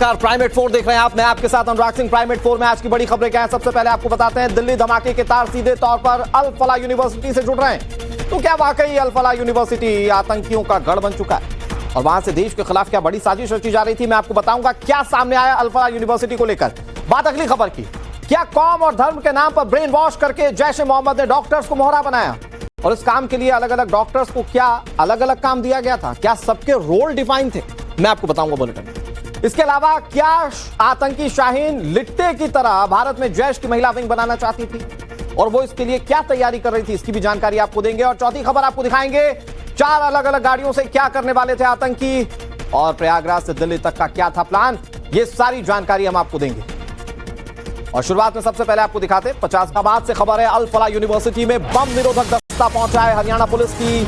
नमस्कार, प्राइमेट 4 देख रहे हैं आप। मैं आपके साथ अनुराग सिंह। प्राइमेट 4 में आज की बड़ी खबरें क्या हैं, सबसे पहले आपको बताते हैं। दिल्ली धमाके के तार सीधे तौर पर अल फलाह यूनिवर्सिटी से जुड़ रहे हैं। तो क्या वाकई अल फलाह यूनिवर्सिटी आतंकियों का गढ़ बन चुका है और वहां से देश के खिलाफ क्या बड़ी साजिश रची जा रही थी, मैं आपको बताऊंगा क्या सामने आया अल फलाह यूनिवर्सिटी को लेकर। बात अगली खबर की, क्या कौम और धर्म के नाम पर ब्रेन वॉश करके जैश ए मोहम्मद ने डॉक्टर्स को मोहरा बनाया और इस काम के लिए अलग अलग डॉक्टर्स को क्या अलग अलग काम दिया गया था, क्या सबके रोल डिफाइन थे, मैं आपको बताऊंगा बुलेटिन में। इसके अलावा क्या आतंकी शाहीन लिट्टे की तरह भारत में जैश की महिला विंग बनाना चाहती थी और वो इसके लिए क्या तैयारी कर रही थी, इसकी भी जानकारी आपको देंगे। और चौथी खबर आपको दिखाएंगे 4 अलग अलग गाड़ियों से क्या करने वाले थे आतंकी और प्रयागराज से दिल्ली तक का क्या था प्लान, ये सारी जानकारी हम आपको देंगे। और शुरुआत में सबसे पहले आपको दिखाते 50 का बाद से खबर है, अल फलाह यूनिवर्सिटी में बम निरोधक दस्ता पहुंचा है। हरियाणा पुलिस की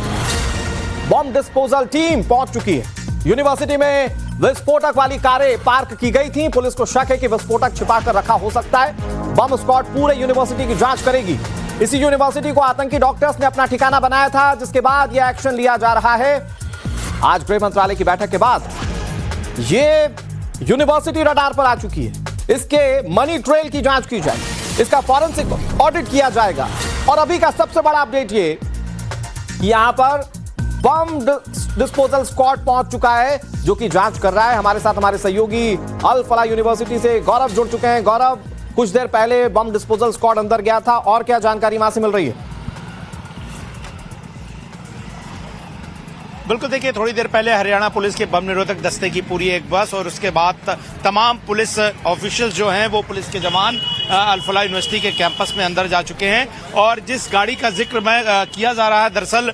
बम डिस्पोजल टीम पहुंच चुकी है। यूनिवर्सिटी में विस्फोटक वाली कारें पार्क की गई थी। पुलिस को शक है कि विस्फोटक छिपाकर रखा हो सकता है। बम स्क्वाड पूरे यूनिवर्सिटी की जांच करेगी। इसी यूनिवर्सिटी को आतंकी डॉक्टर्स ने अपना ठिकाना बनाया था, जिसके बाद यह एक्शन लिया जा रहा है। आज गृह मंत्रालय की बैठक के बाद यह यूनिवर्सिटी रडार पर आ चुकी है। इसके मनी ट्रेल की जांच की जाएगी, इसका फॉरेंसिक ऑडिट किया जाएगा। और अभी का सबसे बड़ा अपडेट ये, यहां पर बम डिस्पोजल स्क्वाड पहुंच चुका है जो कि जांच कर रहा है। हमारे साथ हमारे सहयोगी अल फलाह यूनिवर्सिटी से गौरव जुड़ चुके हैं। गौरव, कुछ देर पहले बम डिस्पोजल स्क्वाड अंदर गया था और क्या जानकारी वहां से मिल रही है? बिल्कुल, देखिए थोड़ी देर पहले हरियाणा पुलिस के बम निरोधक दस्ते की पूरी एक बस और उसके बाद तमाम पुलिस ऑफिशियल्स जो हैं वो पुलिस के जवान अल फलाह यूनिवर्सिटी के कैंपस में अंदर जा चुके हैं। और जिस गाड़ी का जिक्र मैं किया जा रहा है, दरअसल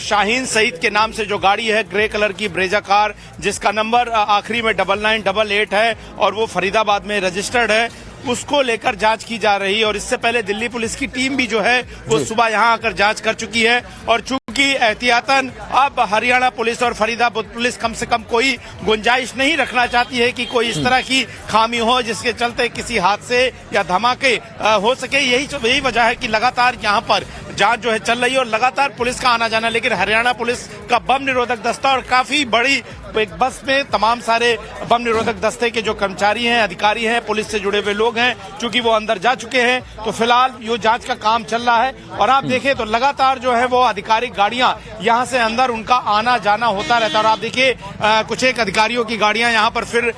शाहीन सईद के नाम से जो गाड़ी है, ग्रे कलर की ब्रेजा कार जिसका नंबर आखिरी में 9988 है और वो फरीदाबाद में रजिस्टर्ड है, उसको लेकर जांच की जा रही है। और इससे पहले दिल्ली पुलिस की टीम भी जो है वो सुबह यहां आकर जांच कर चुकी है। और चूंकि एहतियातन अब हरियाणा पुलिस और फरीदाबाद पुलिस कम से कम कोई गुंजाइश नहीं रखना चाहती है कि कोई इस तरह की खामी हो जिसके चलते किसी हादसे या धमाके हो सके। यही वजह है कि लगातार यहां पर जांच जो है चल रही है और लगातार पुलिस का आना जाना। लेकिन हरियाणा पुलिस का बम निरोधक दस्ता और काफी बड़ी एक बस में तमाम सारे बम निरोधक दस्ते के जो कर्मचारी हैं, अधिकारी हैं, पुलिस से जुड़े हुए लोग हैं, चूंकि वो अंदर जा चुके हैं तो फिलहाल ये जांच का काम चल रहा है। और आप देखें तो लगातार जो है वो आधिकारिक गाड़ियां यहां से अंदर उनका आना जाना होता रहता है। और आप देखिए कुछ एक अधिकारियों की गाड़ियां यहां पर फिर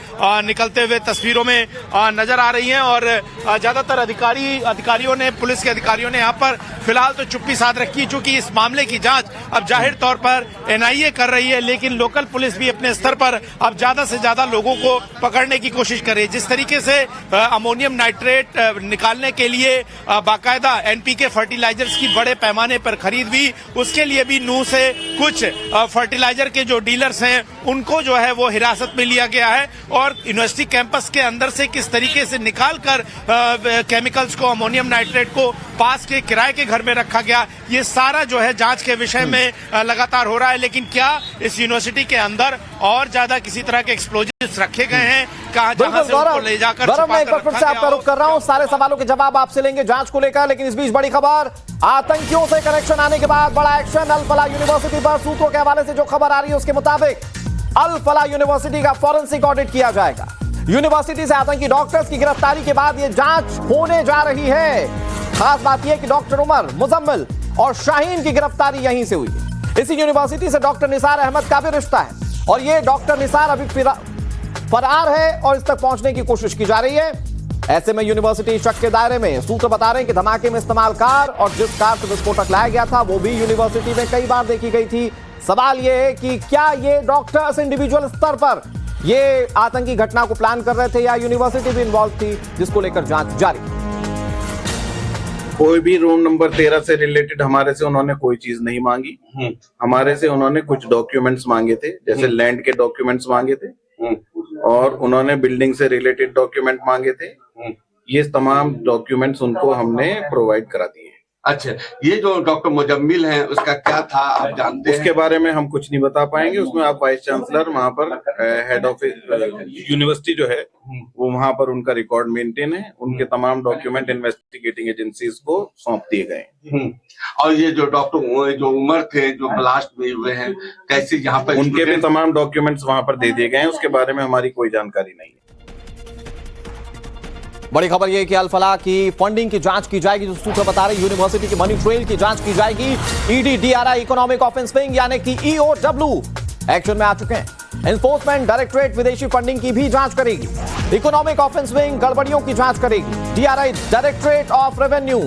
निकलते हुए तस्वीरों में नजर आ रही हैं। और ज्यादातर अधिकारियों ने, पुलिस के अधिकारियों ने यहाँ पर फिलहाल तो चुप्पी साध रखी है, चूंकि इस मामले की जांच अब जाहिर तौर पर एनआईए कर रही है। लेकिन लोकल पुलिस भी अपने स्तर पर अब ज्यादा से ज्यादा लोगों को पकड़ने की कोशिश करे। जिस तरीके से अमोनियम नाइट्रेट निकालने के लिए बाकायदा एनपीके फर्टिलाइजर्स की बड़े पैमाने पर खरीद हुई, उसके लिए भी नूह से कुछ फर्टिलाइजर के जो डीलर्स हैं उनको जो है वो हिरासत में लिया गया है। और यूनिवर्सिटी कैंपस के अंदर से किस तरीके से निकाल कर केमिकल्स को, अमोनियम नाइट्रेट को पास के किराए के घर में रखा गया, ये सारा जो है जांच के विषय में लगातार हो रहा है। लेकिन क्या इस यूनिवर्सिटी के अंदर और ज्यादा किसी तरह के एक्सप्लोजिव्स रखे गए हैं, कहां जहां से उनको ले जाकर मैं एक बार फिर से आपका रुख कर रहा हूं, सारे सवालों के जवाब आपसे लेंगे जांच को लेकर। लेकिन इस बीच बड़ी खबर, आतंकियों से कनेक्शन आने के बाद बड़ा एक्शन अल फलाह यूनिवर्सिटी पर। सूत्रों के हवाले से जो खबर आ रही है उसके मुताबिक अल फलाह यूनिवर्सिटी का फॉरेंसिक ऑडिट किया जाएगा। यूनिवर्सिटी से आतंकी डॉक्टर्स की गिरफ्तारी के बाद यह जांच होने जा रही है। खास बात यह कि डॉक्टर उमर, मुजम्मिल और शाहीन की गिरफ्तारी यहीं से हुई है। इसी यूनिवर्सिटी से डॉक्टर निसार अहमद का भी रिश्ता है और ये डॉक्टर निसार अभी फरार है और इस तक पहुंचने की कोशिश की जा रही है। ऐसे में यूनिवर्सिटी शक के दायरे में। सूत्र बता रहे हैं कि धमाके में इस्तेमाल कार और जिस कार से विस्फोटक लाया गया था वो भी यूनिवर्सिटी में कई बार देखी गई थी। सवाल यह है कि क्या ये डॉक्टर्स इंडिविजुअल स्तर पर ये आतंकी घटना को प्लान कर रहे थे या यूनिवर्सिटी भी इन्वॉल्व थी, जिसको लेकर जांच जारी। कोई भी रूम नंबर 13 से रिलेटेड हमारे से उन्होंने कोई चीज नहीं मांगी। हमारे से उन्होंने कुछ डॉक्यूमेंट्स मांगे थे, जैसे लैंड के डॉक्यूमेंट्स मांगे थे और उन्होंने बिल्डिंग से रिलेटेड डॉक्यूमेंट मांगे थे। ये तमाम डॉक्यूमेंट्स उनको हमने प्रोवाइड करा दिए। अच्छा, ये जो डॉक्टर मुजम्मिल हैं उसका क्या था आप जानते हैं? उसके बारे में हम कुछ नहीं बता पाएंगे। उसमें आप वाइस चांसलर, वहाँ पर हेड ऑफ यूनिवर्सिटी जो है वो वहाँ पर उनका रिकॉर्ड मेंटेन है। उनके तमाम डॉक्यूमेंट इन्वेस्टिगेटिंग एजेंसीज को सौंप दिए गए। और ये जो डॉक्टर जो उमर थे जो ब्लास्ट में हुए हैं, कैसे यहाँ पर उनके भी तमाम डॉक्यूमेंट्स वहाँ पर दे दिए गए हैं। उसके बारे में हमारी कोई जानकारी नहीं है। बड़ी खबर यह कि अल फलाह की फंडिंग की जांच की जाएगी, जो सूत्र बता रहे यूनिवर्सिटी की मनी ट्रेल की जांच की जाएगी। ED DRI economic offence wing यानी कि ईओडब्ल्यू एक्शन में आ चुके हैं। एनफोर्समेंट डायरेक्टरेट विदेशी फंडिंग की भी जांच करेगी। इकोनॉमिक ऑफेंस विंग गड़बड़ियों की जांच करेगी। DRI directorate of revenue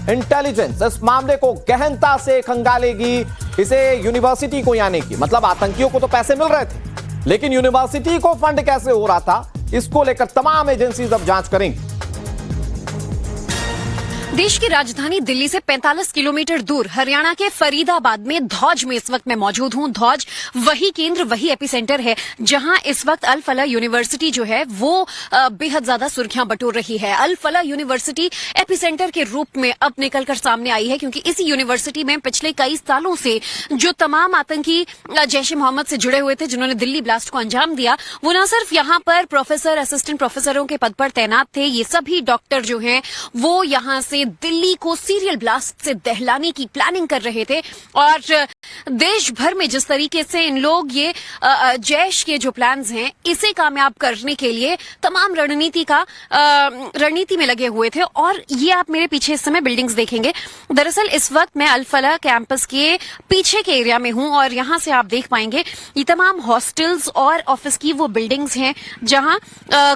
intelligence इस मामले को गहनता से खंगालेगी। इसे यूनिवर्सिटी को यानी कि मतलब आतंकियों को तो पैसे मिल रहे थे, लेकिन यूनिवर्सिटी को फंड कैसे हो रहा था, इसको लेकर तमाम एजेंसीज अब जांच करेंगी। देश की राजधानी दिल्ली से 45 किलोमीटर दूर हरियाणा के फरीदाबाद में धौज में इस वक्त मैं मौजूद हूं। धौज वही केंद्र, वही एपिसेंटर है जहां इस वक्त अल फलाह यूनिवर्सिटी जो है वो बेहद ज्यादा सुर्खियां बटोर रही है। अल फलाह यूनिवर्सिटी एपिसेंटर के रूप में अब निकलकर सामने आई है, क्योंकि इसी यूनिवर्सिटी में पिछले कई सालों से जो तमाम आतंकी जैश ए मोहम्मद से जुड़े हुए थे, जिन्होंने दिल्ली ब्लास्ट को अंजाम दिया, वो न सिर्फ यहां पर प्रोफेसर, असिस्टेंट प्रोफेसरों के पद पर तैनात थे, ये सभी डॉक्टर जो हैं वो यहां से दिल्ली को सीरियल ब्लास्ट से दहलाने की प्लानिंग कर रहे थे। और देश भर में जिस तरीके से इन लोग ये जैश के जो प्लान्स हैं इसे कामयाब करने के लिए तमाम रणनीति में लगे हुए थे। और ये आप मेरे पीछे इस समय बिल्डिंग्स देखेंगे। दरअसल इस वक्त मैं अल फलाह कैंपस के पीछे के एरिया में हूं और यहां से आप देख पाएंगे ये तमाम हॉस्टल्स और ऑफिस की वो बिल्डिंग्स हैं जहां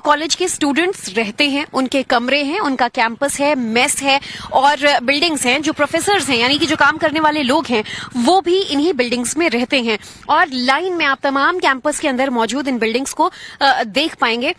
कॉलेज के स्टूडेंट्स रहते हैं, उनके कमरे हैं, उनका कैंपस है, मेस है और बिल्डिंग्स हैं। जो प्रोफेसर्स हैं यानी कि जो काम करने वाले लोग हैं वो भी इन्हीं बिल्डिंग्स में रहते हैं। और लाइन में आप तमाम कैंपस के अंदर मौजूद इन बिल्डिंग्स को देख पाएंगे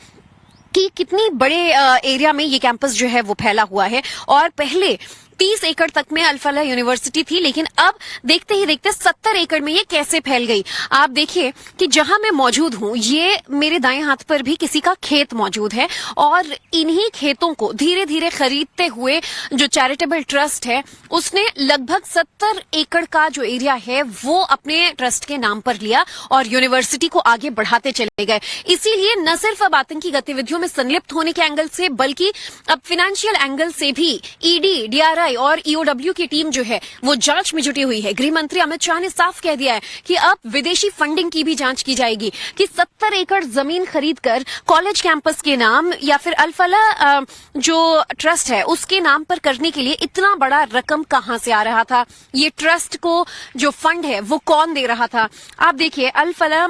कि कितनी बड़े एरिया में ये कैंपस जो है वो फैला हुआ है। और पहले 30 एकड़ तक में अल फलाह यूनिवर्सिटी थी, लेकिन अब देखते ही देखते 70 एकड़ में ये कैसे फैल गई। आप देखिए कि जहां मैं मौजूद हूं, ये मेरे दाएं हाथ पर भी किसी का खेत मौजूद है और इन्हीं खेतों को धीरे धीरे खरीदते हुए जो चैरिटेबल ट्रस्ट है उसने लगभग 70 एकड़ का जो एरिया है वो अपने ट्रस्ट के नाम पर लिया और यूनिवर्सिटी को आगे बढ़ाते चले गए। इसीलिए न सिर्फ अब आतंकी गतिविधियों में संलिप्त होने के एंगल से बल्कि अब फाइनेंशियल एंगल से भी ईडी, डीआरआई और ईओडब्ल्यू की टीम जो है वो जांच में जुटी हुई है। गृह मंत्री अमित शाह ने साफ कह दिया है कि अब विदेशी फंडिंग की भी जांच की जाएगी कि 70 एकड़ जमीन खरीदकर कॉलेज कैंपस के नाम या फिर अल फलाह जो ट्रस्ट है उसके नाम पर करने के लिए इतना बड़ा रकम कहां से आ रहा था, ये ट्रस्ट को जो फंड है वो कौन दे रहा था। आप देखिए अल फलाह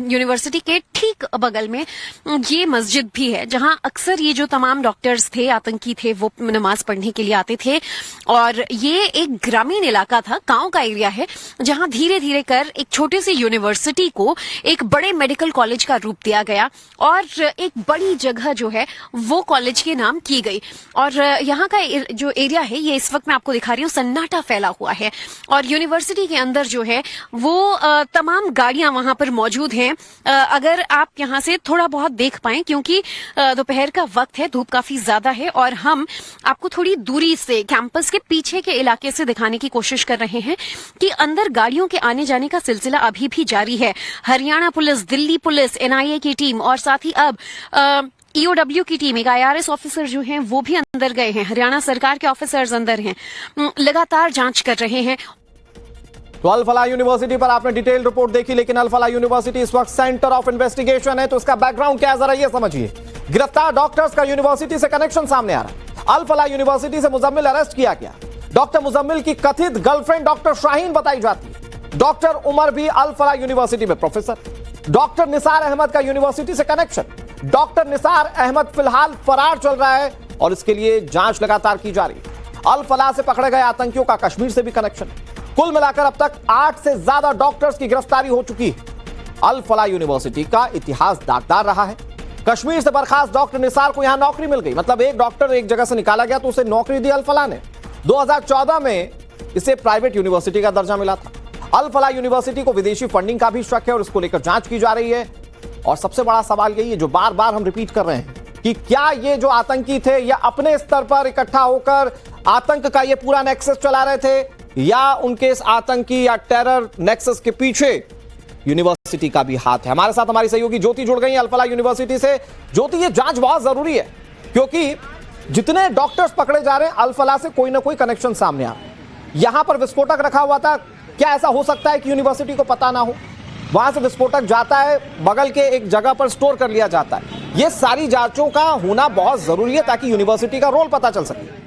यूनिवर्सिटी के ठीक बगल में ये मस्जिद भी है जहां अक्सर ये जो तमाम डॉक्टर्स थे, आतंकी थे, वो नमाज पढ़ने के लिए आते थे। और ये एक ग्रामीण इलाका था, गांव का एरिया है, जहां धीरे धीरे कर एक छोटे से यूनिवर्सिटी को एक बड़े मेडिकल कॉलेज का रूप दिया गया और एक बड़ी जगह जो है वो कॉलेज के नाम की गई। और यहाँ का जो एरिया है ये इस वक्त मैं आपको दिखा रही हूँ, सन्नाटा फैला हुआ है और यूनिवर्सिटी के अंदर जो है वो तमाम गाड़ियां वहां पर मौजूद हैं। अगर आप यहाँ से थोड़ा बहुत देख पाएं, क्योंकि दोपहर का वक्त है, धूप काफी ज्यादा है और हम आपको थोड़ी दूरी से कैंपस के पीछे के इलाके से दिखाने की कोशिश कर रहे हैं कि अंदर गाड़ियों के आने जाने का सिलसिला अभी भी जारी है। Haryana police, Delhi police, NIA की टीम और साथ ही अब ईओडब्ल्यू की टीम, एक आईआरएस ऑफिसर जो हैं वो भी अंदर गए हैं, हरियाणा सरकार के ऑफिसर्स अंदर हैं, लगातार जांच कर रहे हैं। तो अल फलाह यूनिवर्सिटी पर आपने डिटेल रिपोर्ट देखी, लेकिन अल फलाह यूनिवर्सिटी इस वक्त सेंटर ऑफ इन्वेस्टिगेशन है, तो इसका बैकग्राउंड क्या है जरा ये समझिए। गिरफ्तार डॉक्टर्स का यूनिवर्सिटी से कनेक्शन सामने आ रहा है। अल फलाह यूनिवर्सिटी से मुजम्मिल अरेस्ट किया गया। डॉक्टर मुजम्मिल की कथित गर्लफ्रेंड डॉक्टर शाहीन बताई जाती है। डॉक्टर उमर भी अल फलाह यूनिवर्सिटी में प्रोफेसर। डॉक्टर निसार अहमद का यूनिवर्सिटी से कनेक्शन। डॉक्टर निसार अहमद फिलहाल फरार चल रहा है और इसके लिए जांच लगातार की जा रही है। अल फलाह से पकड़े गए आतंकियों का कश्मीर से भी कनेक्शन। कुल मिलाकर अब तक 8 से ज्यादा डॉक्टर्स की गिरफ्तारी हो चुकी है। अल फलाह यूनिवर्सिटी का इतिहास दागदार रहा है। कश्मीर से बर्खास्त डॉक्टर निसार को यहां नौकरी मिल गई, मतलब एक डॉक्टर एक जगह से निकाला गया तो उसे नौकरी दी अल फलाह ने। 2014 में इसे प्राइवेट यूनिवर्सिटी का दर्जा मिला था। अल फलाह यूनिवर्सिटी को विदेशी फंडिंग का भी शक है और इसको लेकर जांच की जा रही है। और सबसे बड़ा सवाल यही है जो बार बार हम रिपीट कर रहे हैं कि क्या ये जो आतंकी थे या अपने स्तर पर इकट्ठा होकर आतंक का ये पूरा नेक्सस चला रहे थे, या उनके इस आतंकी या टेरर नेक्सस के पीछे यूनिवर्सिटी का भी हाथ है। हमारे साथ हमारी सहयोगी ज्योति जुड़ गई अल फलाह यूनिवर्सिटी से। ज्योति, ये जांच बहुत जरूरी है क्योंकि जितने डॉक्टर्स पकड़े जा रहे हैं अल फलाह से कोई ना कोई कनेक्शन सामने आ रहा है। यहां पर विस्फोटक रखा हुआ था, क्या ऐसा हो सकता है कि यूनिवर्सिटी को पता ना हो? वहां से विस्फोटक जाता है, बगल के एक जगह पर स्टोर कर लिया जाता है, ये सारी जांचों का होना बहुत जरूरी है ताकि यूनिवर्सिटी का रोल पता चल सके।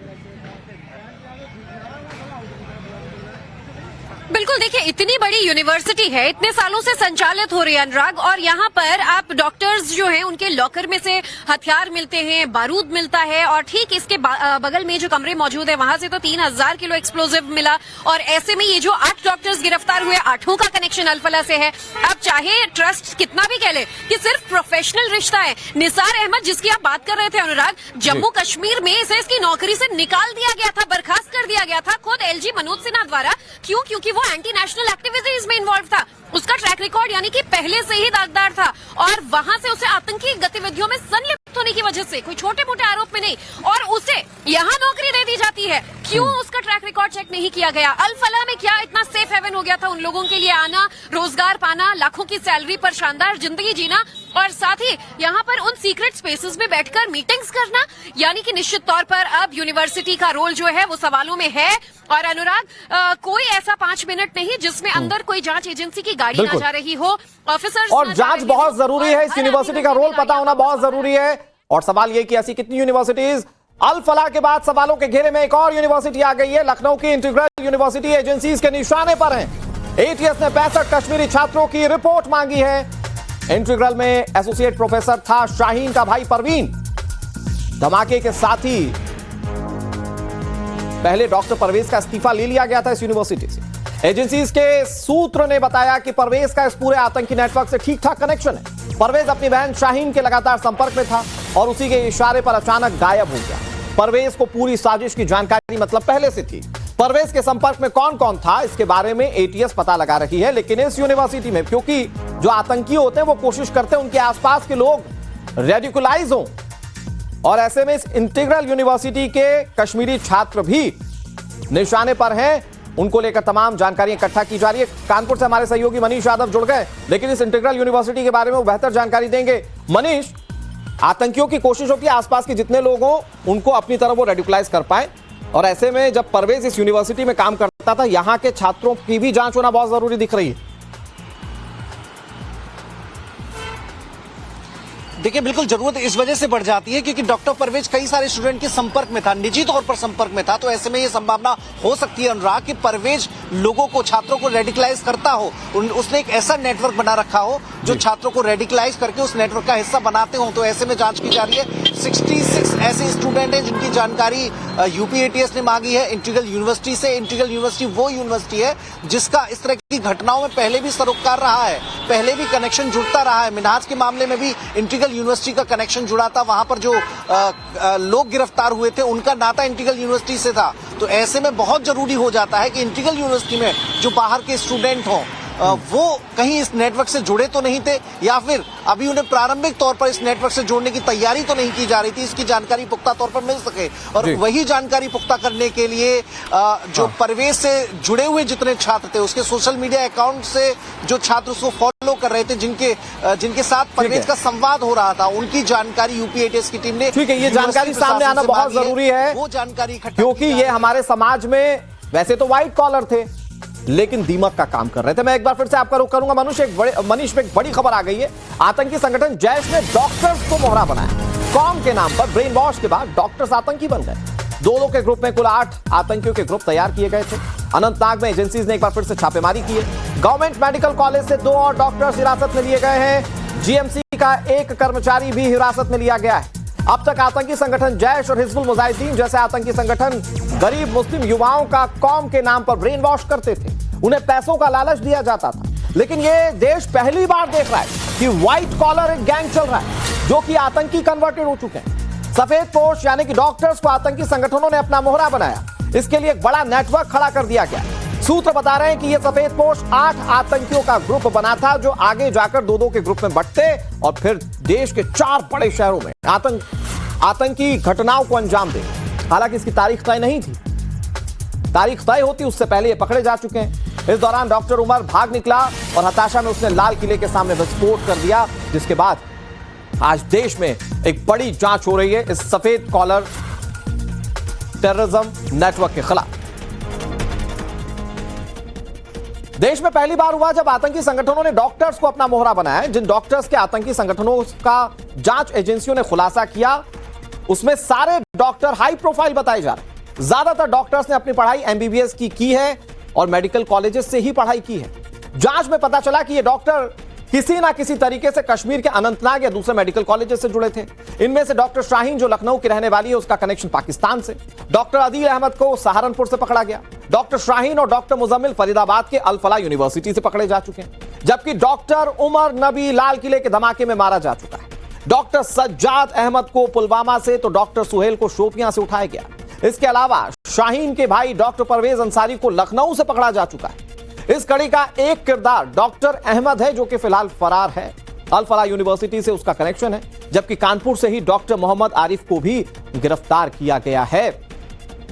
बिल्कुल, देखिए इतनी बड़ी यूनिवर्सिटी है, इतने सालों से संचालित हो रही है अनुराग, और यहाँ पर आप डॉक्टर्स जो हैं उनके लॉकर में से हथियार मिलते हैं, बारूद मिलता है, और ठीक इसके बगल में जो कमरे मौजूद है वहां से तो 3000 किलो एक्सप्लोजिव मिला। और ऐसे में ये जो 8 डॉक्टर्स गिरफ्तार हुए, 8 का कनेक्शन अल-फलाह से है। अब चाहे ट्रस्ट कितना भी कह ले कि सिर्फ प्रोफेशनल रिश्ता है, निसार अहमद जिसकी आप बात कर रहे थे अनुराग, जम्मू कश्मीर में इसे इसकी नौकरी से निकाल दिया गया था, बर्खास्त कर दिया गया था खुद एलजी मनोज सिन्हा द्वारा। क्यों? क्योंकि वो एंटी नेशनल एक्टिविटीज में इन्वॉल्व था, उसका ट्रैक रिकॉर्ड यानी कि पहले से ही दागदार था, और वहां से उसे आतंकी गतिविधियों में संलिप्त होने की वजह से, कोई छोटे मोटे आरोप में नहीं, और उसे यहां नौकरी दे दी जाती है। क्यों उसका ट्रैक रिकॉर्ड चेक नहीं किया गया? अल-फलाह में क्या इतना सेफ हेवन हो गया था उन लोगों के लिए आना, रोजगार पाना, लाखों की सैलरी पर शानदार जिंदगी जीना, और साथ ही यहाँ पर उन सीक्रेट स्पेसेस में बैठकर मीटिंग्स करना? यानी कि निश्चित तौर पर अब यूनिवर्सिटी का रोल जो है वो सवालों में है। और अनुराग, कोई ऐसा 5 मिनट नहीं जिसमें अंदर कोई जांच एजेंसी की गाड़ी ना जा रही हो, ऑफिसर्स, और जांच बहुत जरूरी है, इस यूनिवर्सिटी का रोल पता होना बहुत जरूरी है। और सवाल ये कि ऐसी कितनी यूनिवर्सिटीज, अल-फलाह के बाद सवालों के घेरे में एक और यूनिवर्सिटी आ गई है। लखनऊ की इंटीग्रल यूनिवर्सिटी एजेंसीज के निशाने पर है। एटीएस ने 65 कश्मीरी छात्रों की रिपोर्ट मांगी है। इंटीग्रल में एसोसिएट प्रोफेसर था शाहीन का भाई परवीन। धमाके के साथ ही पहले डॉक्टर परवेज का इस्तीफा ले लिया गया था इस यूनिवर्सिटी से। एजेंसीज के सूत्र ने बताया कि परवेज का इस पूरे आतंकी नेटवर्क से ठीक ठाक कनेक्शन है। परवेज अपनी बहन शाहीन के लगातार संपर्क में था और उसी के इशारे पर अचानक गायब हो गया। परवेज को पूरी साजिश की जानकारी मतलब पहले से थी। परवेज के संपर्क में कौन कौन था इसके बारे में एटीएस पता लगा रही है, लेकिन इस यूनिवर्सिटी में क्योंकि जो आतंकी होते हैं वो कोशिश करते हैं उनके आसपास के लोग रेडिकुलाइज हों, और ऐसे में इस इंटीग्रल यूनिवर्सिटी के कश्मीरी छात्र भी निशाने पर हैं। उनको लेकर तमाम जानकारी इकट्ठा की जा रही है। कानपुर से हमारे सहयोगी मनीष यादव जुड़ गए, लेकिन इस इंटीग्रल यूनिवर्सिटी के बारे में वो बेहतर जानकारी देंगे। मनीष, आतंकियों की कोशिश होती है आसपास के जितने लोग हों उनको अपनी तरफ वो रेडिकुलाइज कर पाए, और ऐसे में जब परवेज इस यूनिवर्सिटी में काम करता था, यहां के छात्रों की भी जांच होना बहुत जरूरी दिख रही है। देखिए, बिल्कुल जरूरत इस वजह से बढ़ जाती है क्योंकि डॉक्टर परवेज कई सारे स्टूडेंट के संपर्क में था, निजी तौर पर संपर्क में था, तो ऐसे में ये संभावना हो सकती है अनुराग कि परवेज लोगों को, छात्रों को रेडिकलाइज करता हो। उसने एक ऐसा नेटवर्क बना रखा हो जो छात्रों को रेडिकलाइज करके उस नेटवर्क का हिस्सा बनाते हो। तो ऐसे में जांच की जा रही है। 66 ऐसे स्टूडेंट हैं जिनकी जानकारी यूपी एटीएस ने मांगी है इंटीग्रल यूनिवर्सिटी से। इंटीग्रल यूनिवर्सिटी वो यूनिवर्सिटी है जिसका इस तरह की घटनाओं में पहले भी सरोकार रहा है, पहले भी कनेक्शन जुड़ता रहा है। मिन्हाज के मामले में भी इंटीग्रल यूनिवर्सिटी का कनेक्शन जुड़ा था, वहां पर जो लोग गिरफ्तार हुए थे उनका नाता इंटीग्रल यूनिवर्सिटी से था। तो ऐसे में बहुत जरूरी हो जाता है कि इंटीग्रल यूनिवर्सिटी में जो बाहर के स्टूडेंट हों वो कहीं इस नेटवर्क से जुड़े तो नहीं थे, या फिर अभी उन्हें प्रारंभिक तौर पर इस नेटवर्क से जोड़ने की तैयारी तो नहीं की जा रही थी, इसकी जानकारी पुख्ता तौर पर मिल सके। और वही जानकारी पुख्ता करने के लिए जो परवेज से जुड़े हुए जितने छात्र थे, उसके सोशल मीडिया अकाउंट से जो छात्र उसको फॉलो कर रहे थे, जिनके साथ परवेज का संवाद हो रहा था, उनकी जानकारी यूपी एटीएस की टीम ने, ठीक है, ये जानकारी सामने आना बहुत जरूरी है, वो जानकारी क्योंकि ये हमारे समाज में वैसे तो व्हाइट कॉलर थे लेकिन दीमक का काम कर रहे थे। मैं एक बार फिर से आपका रुख करूंगा मनीष पे एक बड़ी खबर आ गई है। आतंकी संगठन जैश ने डॉक्टर्स को मोहरा बनाया। कॉम के नाम पर ब्रेन वॉश के बाद डॉक्टर्स आतंकी बन गए। 2 के ग्रुप में कुल 8 आतंकियों के ग्रुप तैयार किए गए थे। अनंतनाग में एजेंसीज ने एक बार फिर से छापेमारी की है। गवर्नमेंट मेडिकल कॉलेज से 2 और डॉक्टर्स हिरासत में लिए गए हैं। जीएमसी का एक कर्मचारी भी हिरासत में लिया गया है। अब तक आतंकी संगठन जैश और हिजबुल मुजाहिदीन जैसे आतंकी संगठन गरीब मुस्लिम युवाओं का कौम के नाम पर ब्रेन वॉश करते थे। उन्हें पैसों का लालच दिया जाता था। लेकिन यह देश पहली बार देख रहा है कि व्हाइट कॉलर एक गैंग चल रहा है जो कि आतंकी कन्वर्टेड हो चुके हैं। सफेद पोश यानी कि डॉक्टर्स को आतंकी संगठनों ने अपना मोहरा बनाया। इसके लिए एक बड़ा नेटवर्क खड़ा कर दिया गया। सूत्र बता रहे हैं कि यह सफेद पोश 8 आतंकियों का ग्रुप बना था जो आगे जाकर 2 के ग्रुप में बंटते और फिर देश के 4 बड़े शहरों में आतंकी घटनाओं को अंजाम दे। हालांकि इसकी तारीख तय नहीं थी। तारीख तय होती उससे पहले ये पकड़े जा चुके हैं। इस दौरान डॉक्टर उमर भाग निकला और हताशा में उसने लाल किले के सामने विस्फोट कर दिया, जिसके बाद आज देश में एक बड़ी जांच हो रही है इस सफेद कॉलर टेररिज्म नेटवर्क के खिलाफ। देश में पहली बार हुआ जब आतंकी संगठनों ने डॉक्टर्स को अपना मोहरा बनाया। जिन डॉक्टर्स के आतंकी संगठनों का जांच एजेंसियों ने खुलासा किया, उसमें सारे डॉक्टर हाई प्रोफाइल बताए जा रहे हैं। ज्यादातर डॉक्टर्स ने अपनी पढ़ाई एमबीबीएस की है और मेडिकल कॉलेजेस से ही पढ़ाई की है। जांच में पता चला कि ये डॉक्टर किसी ना किसी तरीके से कश्मीर के अनंतनाग या दूसरे मेडिकल कॉलेजेस से जुड़े थे। इनमें से डॉक्टर शाहीन, जो लखनऊ की रहने वाली है, उसका कनेक्शन पाकिस्तान से। डॉक्टर अदील अहमद को सहारनपुर से पकड़ा गया। डॉक्टर शाहीन और डॉक्टर मुजम्मिल फरीदाबाद के अल फलाह यूनिवर्सिटी से पकड़े जा चुके हैं, जबकि डॉक्टर उमर नबी लाल किले के धमाके में मारा जा चुका है। डॉक्टर सज्जाद अहमद को पुलवामा से, तो डॉक्टर सुहेल को शोपियां से उठाया गया। इसके अलावा शाहीन के भाई डॉक्टर परवेज अंसारी को लखनऊ से पकड़ा जा चुका है। इस कड़ी का एक किरदार डॉक्टर अहमद है, जो कि फिलहाल फरार है। अल फलाह यूनिवर्सिटी से उसका कनेक्शन है, जबकि कानपुर से ही डॉक्टर मोहम्मद आरिफ को भी गिरफ्तार किया गया है।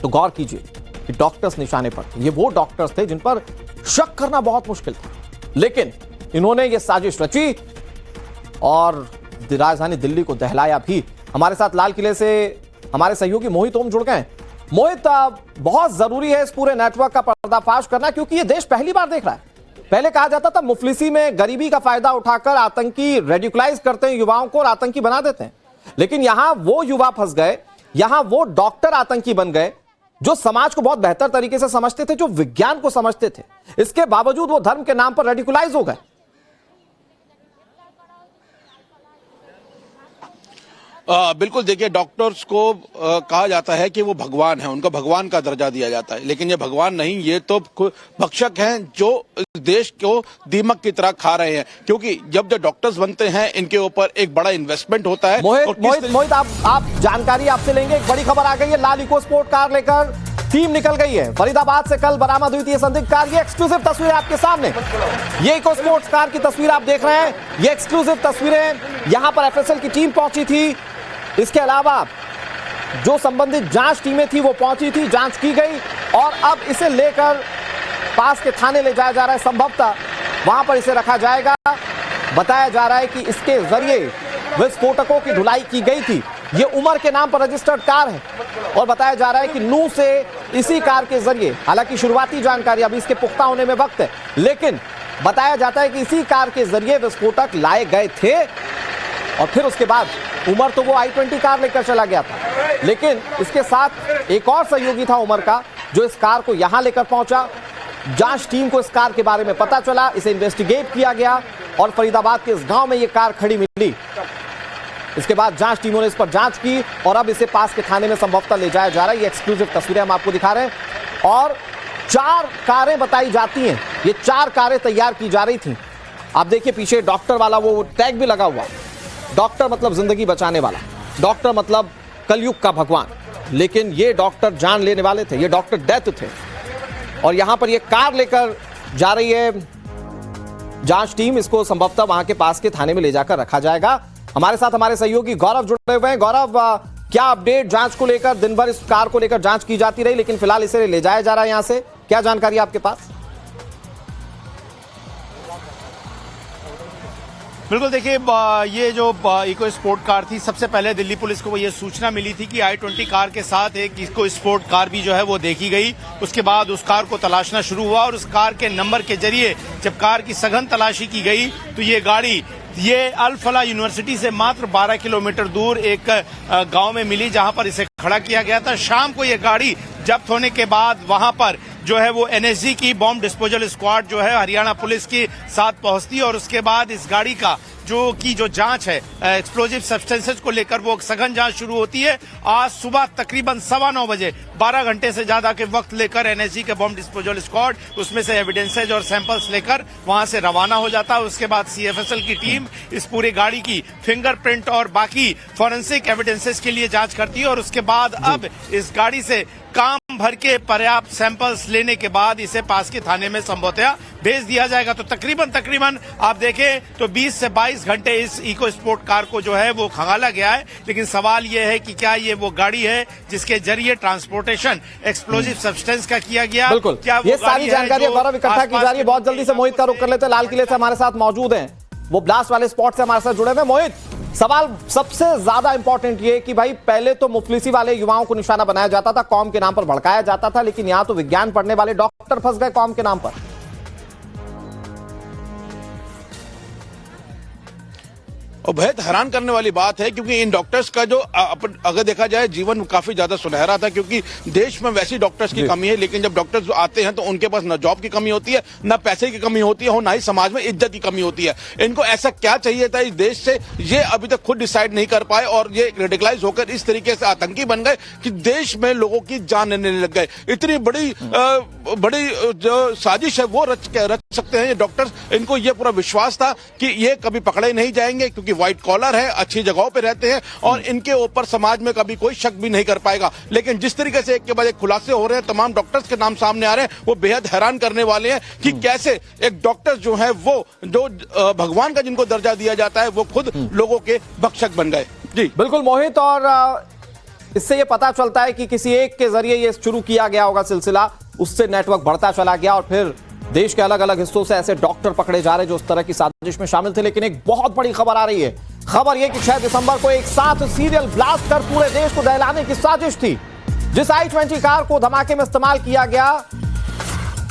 तो गौर कीजिए कि डॉक्टर्स निशाने पर थे। ये वो डॉक्टर्स थे जिन पर शक करना बहुत मुश्किल था, लेकिन इन्होंने ये साजिश रची और राजधानी दिल्ली को दहलाया भी। हमारे साथ लाल किले से हमारे सहयोगी मोहित ओम जुड़ गए। मोहित, बहुत जरूरी है इस पूरे नेटवर्क का पर्दाफाश करना, क्योंकि ये देश पहली बार देख रहा है। पहले कहा जाता था मुफलिसी में गरीबी का फायदा उठाकर आतंकी रेडिकुलाइज करते हैं युवाओं को और आतंकी बना देते हैं, लेकिन यहां वो युवा फंस गए, यहां वो डॉक्टर आतंकी बन गए जो समाज को बहुत बेहतर तरीके से समझते थे, जो विज्ञान को समझते थे। इसके बावजूद वो धर्म के नाम पर रेडिकुलाइज हो गए। बिल्कुल, देखिए, डॉक्टर्स को कहा जाता है कि वो भगवान है, उनको भगवान का दर्जा दिया जाता है, लेकिन ये भगवान नहीं, ये तो भक्षक हैं जो देश को दीमक की तरह खा रहे हैं। क्योंकि जब जो डॉक्टर्स बनते हैं, इनके ऊपर एक बड़ा इन्वेस्टमेंट होता है। मोहित, आप जानकारी आपसे लेंगे। एक बड़ी खबर आ गई है, लाल इको स्पोर्ट कार लेकर टीम निकल गई है। फरीदाबाद से कल बरामद हुई थी ये संदिग्ध कार। ये एक्सक्लूसिव तस्वीर आपके सामने, ये इको स्पोर्ट्स कार की तस्वीर आप देख रहे हैं। ये एक्सक्लूसिव तस्वीरें, यहां पर एफएसएल की टीम पहुंची थी। इसके अलावा जो संबंधित जांच टीमें थी वो पहुंची थी, जांच की गई और अब इसे लेकर पास के थाने ले जाया जा रहा है। संभवतः वहां पर इसे रखा जाएगा। बताया जा रहा है कि इसके जरिए विस्फोटकों की ढुलाई की गई थी। ये उमर के नाम पर रजिस्टर्ड कार है और बताया जा रहा है कि नूह से इसी कार के जरिए, हालांकि शुरुआती जानकारी अभी इसके पुख्ता होने में वक्त है, लेकिन बताया जाता है कि इसी कार के जरिए विस्फोटक लाए गए थे और फिर उसके बाद उमर तो वो i20 कार लेकर चला गया था, लेकिन इसके साथ एक और सहयोगी था उमर का, जो इस कार को यहां लेकर पहुंचा। जांच टीम को इस कार के बारे में पता चला, इसे इन्वेस्टिगेट किया गया और फरीदाबाद के इस गांव में ये कार खड़ी मिली। इसके बाद जांच टीमों ने इस पर जांच की और अब इसे पास के थाने में संभवतः ले जाया जा रहा है। ये एक्सक्लूसिव तस्वीरें हम आपको दिखा रहे हैं और 4 कारें बताई जाती हैं। ये 4 कारें तैयार की जा रही थी। आप देखिए पीछे डॉक्टर वाला वो टैग भी लगा हुआ। डॉक्टर मतलब जिंदगी बचाने वाला, डॉक्टर मतलब कलयुग का भगवान, लेकिन ये डॉक्टर जान लेने वाले थे, ये डॉक्टर डेथ थे। और यहां पर ये कार लेकर जा रही है जांच टीम। इसको संभवतः वहां के पास के थाने में ले जाकर रखा जाएगा। हमारे साथ हमारे सहयोगी गौरव जुड़े हुए हैं। गौरव, क्या अपडेट जांच को लेकर? दिन भर इस कार को लेकर जांच की जाती रही, लेकिन फिलहाल इसे ले जाया जा रहा है यहां से, क्या जानकारी आपके पास? बिल्कुल, देखिए, ये जो इको स्पोर्ट कार थी, सबसे पहले दिल्ली पुलिस को ये सूचना मिली थी कि i20 कार के साथ एक इको स्पोर्ट कार भी जो है वो देखी गई। उसके बाद उस कार को तलाशना शुरू हुआ और उस कार के नंबर के जरिए जब कार की सघन तलाशी की गई तो ये गाड़ी ये अल फलाह यूनिवर्सिटी से मात्र 12 किलोमीटर दूर एक गांव में मिली, जहां पर इसे खड़ा किया गया था। शाम को ये गाड़ी जब्त होने के बाद वहां पर जो है वो एनएसजी की बॉम्ब डिस्पोजल स्क्वाड जो है हरियाणा पुलिस के साथ पहुंचती और उसके बाद इस गाड़ी का जो जांच है एक्सप्लोजिव सब्सटेंसेस को लेकर वो सघन जांच शुरू होती है। आज सुबह तकरीबन 9:15 बजे 12 घंटे से ज्यादा के वक्त लेकर एनएसजी के बॉम्ब डिस्पोजल स्क्वाड उसमें से एविडेंसेज और सैंपल्स लेकर वहां से रवाना हो जाता है। उसके बाद सीएफएसएल की टीम इस पूरी गाड़ी की फिंगरप्रिंट और बाकी फॉरेंसिक एविडेंसेस के लिए जांच करती है और उसके बाद अब इस गाड़ी से काम भर के पर्याप्त सैंपल्स लेने के बाद इसे पास के थाने में संभवतः भेज दिया जाएगा। तो तकरीबन आप देखें तो 20 से 22 घंटे इस इको स्पोर्ट कार को जो है वो खंगाला गया है, लेकिन सवाल ये है कि क्या ये वो गाड़ी है जिसके जरिए ट्रांसपोर्टेशन एक्सप्लोजिव सब्सटेंस का किया गया? बिल्कुल, क्या ये सारी जानकारी गौरव इकट्ठा की जा रही है। बहुत जल्दी से मोहित का रुख कर लेते हैं, लाल किले से हमारे साथ मौजूद हैं, वो ब्लास्ट वाले स्पॉट से हमारे साथ जुड़े हुए। मोहित, सवाल सबसे ज्यादा इंपॉर्टेंट ये कि भाई पहले तो मुफलिसी वाले युवाओं को निशाना बनाया जाता था, कौम के नाम पर भड़काया जाता था, लेकिन यहां तो विज्ञान पढ़ने वाले डॉक्टर फंस गए कौम के नाम पर। और बेहद हैरान करने वाली बात है क्योंकि इन डॉक्टर्स का जो अगर देखा जाए जीवन काफी ज्यादा सुनहरा था, क्योंकि देश में वैसी डॉक्टर्स की कमी है, लेकिन जब डॉक्टर्स आते हैं तो उनके पास न जॉब की कमी होती है, न पैसे की कमी होती है और ना ही समाज में इज्जत की कमी होती है। इनको ऐसा क्या चाहिए था इस देश से, ये अभी तक खुद डिसाइड नहीं कर पाए और ये रेडिकलाइज होकर इस तरीके से आतंकी बन गए कि देश में लोगों की जान लेने लग गए। इतनी बड़ी जो साजिश है वो रच सकते हैं ये डॉक्टर्स। इनको ये पूरा विश्वास था कि ये कभी पकड़े नहीं जाएंगे क्योंकि व्हाइट कॉलर है, अच्छी जगहों पे रहते हैं और इनके ऊपर समाज में कभी कोई शक भी नहीं कर पाएगा। लेकिन जिस तरीके से एक के बाद एक खुलासे हो रहे हैं, तमाम डॉक्टर्स के नाम सामने आ रहे हैं, वो बेहद हैरान करने वाले हैं कि कैसे एक डॉक्टर जो है वो जो भगवान का जिनको दर्जा दिया जाता है वो खुद लोगों के भक्षक बन गए। जी बिल्कुल मोहित, और इससे ये पता चलता है कि किसी एक के जरिए ये शुरू किया गया होगा सिलसिला, उससे नेटवर्क बढ़ता चला गया और फिर देश के अलग अलग हिस्सों से ऐसे डॉक्टर पकड़े जा रहे हैं जो इस तरह की साजिश में शामिल थे। लेकिन एक बहुत बड़ी खबर आ रही है, खबर यह कि 6 दिसंबर को एक साथ सीरियल ब्लास्ट कर पूरे देश को दहलाने की साजिश थी। जिस i20 कार को धमाके में इस्तेमाल किया गया,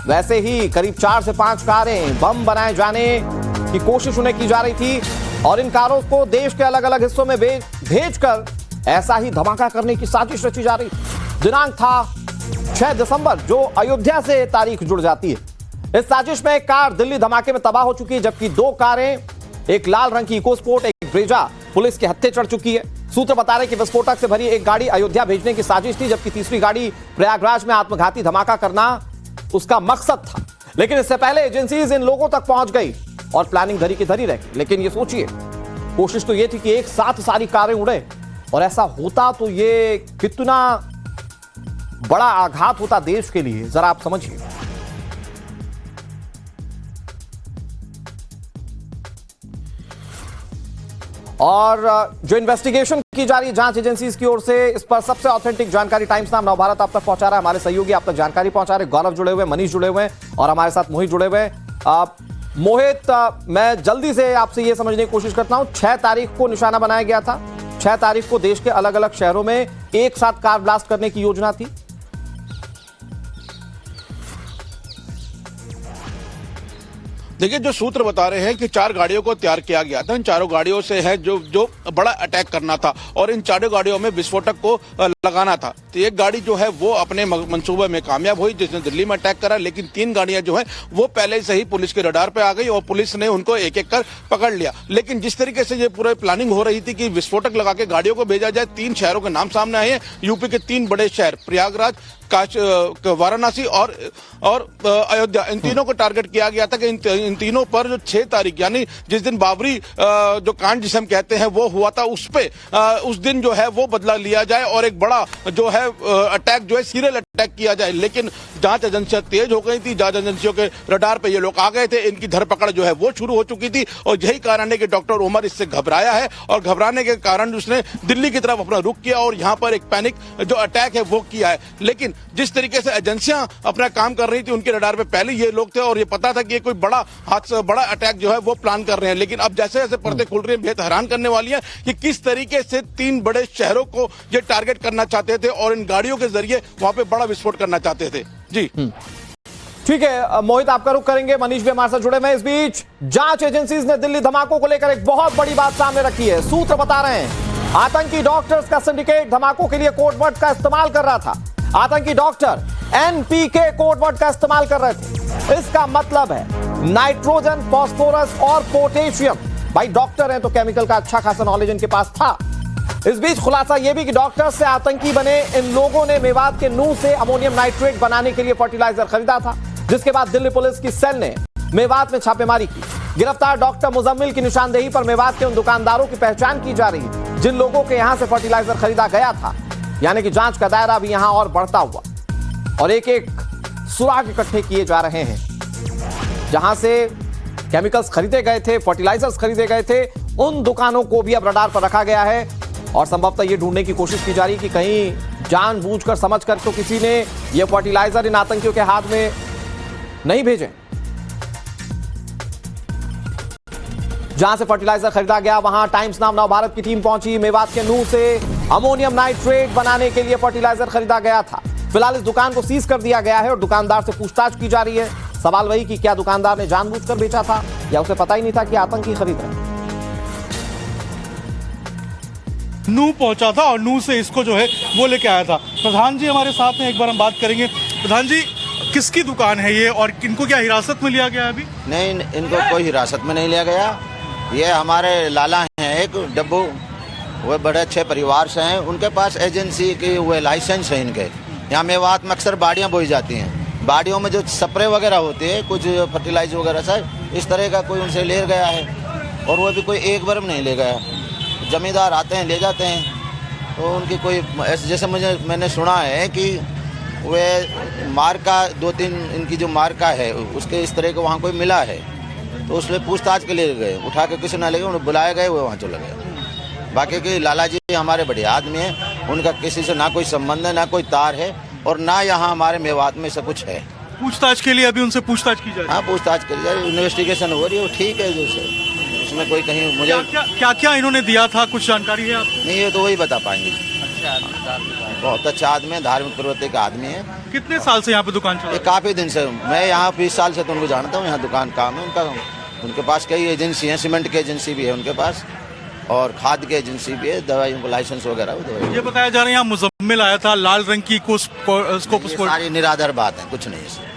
वैसे ही करीब 4 से 5 कारें बम बनाए जाने की कोशिश उन्हें की जा रही थी और इन कारों को देश के अलग अलग हिस्सों में भेजकर ऐसा ही धमाका करने की साजिश रची जा रही थी। दिनांक था 6 दिसंबर, जो अयोध्या से तारीख जुड़ जाती है। इस साजिश में एक कार दिल्ली धमाके में तबाह हो चुकी है, जबकि 2 कारें, एक लाल रंग की इकोस्पोर्ट, एक ब्रेजा, पुलिस के हत्थे चढ़ चुकी है। सूत्र बता रहे कि विस्फोटक से भरी एक गाड़ी अयोध्या भेजने की साजिश थी, जबकि तीसरी गाड़ी प्रयागराज में आत्मघाती धमाका करना उसका मकसद था। लेकिन इससे पहले एजेंसीज इन लोगों तक पहुंच गई और प्लानिंग धरी की धरी रह गई। लेकिन ये सोचिए, कोशिश तो ये थी कि एक साथ सारी कारें उड़े, और ऐसा होता तो ये कितना बड़ा आघात होता देश के लिए, जरा आप समझिए। और जो इन्वेस्टिगेशन की जा रही है जांच एजेंसीज की ओर से, इस पर सबसे ऑथेंटिक जानकारी टाइम्स नाम नवभारत आप तक पहुंचा रहा है। हमारे सहयोगी आप तक जानकारी पहुंचा रहे, गौरव जुड़े हुए, मनीष जुड़े हुए हैं और हमारे साथ मोहित जुड़े हुए हैं। मोहित, मैं जल्दी से आपसे यह समझने की कोशिश करता हूं, 6 तारीख को निशाना बनाया गया था, 6 तारीख को देश के अलग अलग शहरों में एक साथ कार ब्लास्ट करने की योजना थी। देखिए, जो सूत्र बता रहे हैं कि 4 गाड़ियों को तैयार किया गया था। इन चारों गाड़ियों से है जो बड़ा अटैक करना था और इन चारों गाड़ियों में विस्फोटक को लगाना था। तो एक गाड़ी जो है वो अपने मंसूबे में कामयाब हुई, जिसने दिल्ली में अटैक करा, लेकिन 3 गाड़ियां जो है वो पहले से ही पुलिस के रडार पे आ गई और पुलिस ने उनको एक एक कर पकड़ लिया। लेकिन जिस तरीके से ये पूरी प्लानिंग हो रही थी कि विस्फोटक लगा के गाड़ियों को भेजा जाए, 3 शहरों के नाम सामने आए हैं। यूपी के 3 बड़े शहर प्रयागराज, वाराणसी और अयोध्या, इन तीनों को टारगेट किया गया था कि इन तीनों पर जो 6 तारीख यानी जिस दिन बाबरी जो कांड जिसे हम कहते हैं वो हुआ था, उस पे उस दिन जो है वो बदला लिया जाए और एक बड़ा जो है अटैक जो है सीरियल अटैक किया जाए। लेकिन जांच एजेंसियां तेज हो गई थी, जांच एजेंसियों के रडार पे ये लोग आ गए थे, इनकी धरपकड़ जो है वो शुरू हो चुकी थी और यही कारण है कि डॉक्टर उमर इससे घबराया है और घबराने के कारण उसने दिल्ली की तरफ अपना रुख किया और यहां पर एक पैनिक जो अटैक है वो किया है। लेकिन जिस तरीके से एजेंसियां अपना काम कर रही थी, उनके रडार पे पहले ये लोग थे और ये पता था कि ये कोई बड़ा हादसा, बड़ा अटैक जो है वो प्लान कर रहे हैं। लेकिन अब जैसे जैसे पर्दे खुल रही हैं, बेहद हैरान करने वाली है कि किस तरीके से 3 बड़े शहरों को ये टारगेट करना चाहते थे और इन गाड़ियों के जरिए वहां पे बड़ा विस्फोट करना चाहते थे। जी ठीक है मोहित, आपका रुख करेंगे, मनीष भी हमारे साथ जुड़े हुए। इस बीच जांच एजेंसीज ने दिल्ली धमाकों को लेकर एक बहुत बड़ी बात सामने रखी है। सूत्र बता रहे हैं आतंकी डॉक्टर्स का सिंडिकेट धमाकों के लिए कोड वर्ड का इस्तेमाल कर रहा था। आतंकी डॉक्टर एनपीके कोड वर्ड का इस्तेमाल कर रहे थे। इसका मतलब है नाइट्रोजन, फास्फोरस और पोटेशियम। भाई डॉक्टर हैं तो केमिकल का अच्छा खासा नॉलेज इनके पास था। इस बीच खुलासा यह भी कि डॉक्टर से आतंकी बने इन लोगों ने मेवात के नूह से अमोनियम नाइट्रेट बनाने के लिए फर्टिलाइजर खरीदा था, जिसके बाद दिल्ली पुलिस की सेल ने मेवात में छापेमारी की। गिरफ्तार डॉक्टर मुजम्मिल की निशानदेही पर मेवात के उन दुकानदारों की पहचान की जा रही है जिन लोगों के यहां से फर्टिलाइजर खरीदा गया था। यानी कि जांच का दायरा भी यहां और बढ़ता हुआ और एक एक सुराग इकट्ठे किए जा रहे हैं। जहां से केमिकल्स खरीदे गए थे, फर्टिलाइजर्स खरीदे गए थे, उन दुकानों को भी अब रडार पर रखा गया है और संभवतः यह ढूंढने की कोशिश की जा रही है कि कहीं जानबूझकर समझकर तो किसी ने यह फर्टिलाइजर इन आतंकियों के हाथ में नहीं भेजे। जहां से फर्टिलाइजर खरीदा गया वहां टाइम्स नाम नवभारत की टीम पहुंची। मेवात के नूह से अमोनियम नाइट्रेट बनाने के लिए फर्टिलाइजर खरीदा गया था। फिलहाल इस दुकान को सीज कर दिया गया है और दुकानदार से पूछताछ की जा रही है। सवाल वही कि क्या दुकानदार ने जानबूझकर बेचा था या उसे पता ही नहीं था कि आतंकी खरीद रहे हैं। नूह पहुंचा था और नूह से इसको जो है वो लेके आया था। प्रधान जी हमारे साथ हैं, एक बार हम बात करेंगे। प्रधान जी, किसकी दुकान है ये और इनको क्या हिरासत में लिया गया है अभी? नहीं, इनको कोई हिरासत में नहीं लिया गया। ये हमारे लाला हैं एक डब्बू, वो बड़े अच्छे परिवार से हैं, उनके पास एजेंसी की वो लाइसेंस है इनके। यहाँ मेवात में अक्सर बाड़ियाँ बोई जाती हैं, बाड़ियों में जो स्प्रे वगैरह होते हैं, कुछ फर्टिलाइज वगैरह सर इस तरह का कोई उनसे ले गया है, और वो भी कोई एक बार में नहीं ले गया। जमींदार आते हैं ले जाते हैं, तो उनकी कोई जैसे मैंने सुना है कि वे मार्का 2-3 इनकी जो मार्का है उसके इस तरह का वहाँ कोई मिला है, तो उसमें पूछताछ के लिए गए, उठा के किसी ना ले गए, उन्हें बुलाए गए, वो वहाँ चले गए। बाकी के लाला जी हमारे बढ़िया आदमी हैं, उनका किसी से ना कोई संबंध है, ना कोई तार है, और ना यहाँ हमारे मेवात में से कुछ है। पूछताछ के लिए अभी उनसे पूछताछ की जाए? हाँ, पूछताछ करी जाए, इन्वेस्टिगेशन हो रही है, वो ठीक है। जो उसमें कोई कहीं मुझे क्या इन्होंने दिया था, कुछ जानकारी है आप? नहीं, ये तो वही बता पाएंगे। बहुत अच्छा आदमी है, धार्मिक प्रवृत्ति का आदमी है। कितने साल से यहाँ पे दुकान चल रही है? काफी दिन से, मैं यहाँ 20 साल से तो उनको जानता हूँ। यहाँ दुकान काम है उनका, उनके पास कई एजेंसी हैं, सीमेंट की एजेंसी भी है उनके पास, और खाद की एजेंसी भी है, दवाइयों को लाइसेंस वगैरह। ये बताया जा रहा है यहाँ मुजम्मिल आया था लाल रंग की सारी निराधार बात है, कुछ नहीं है।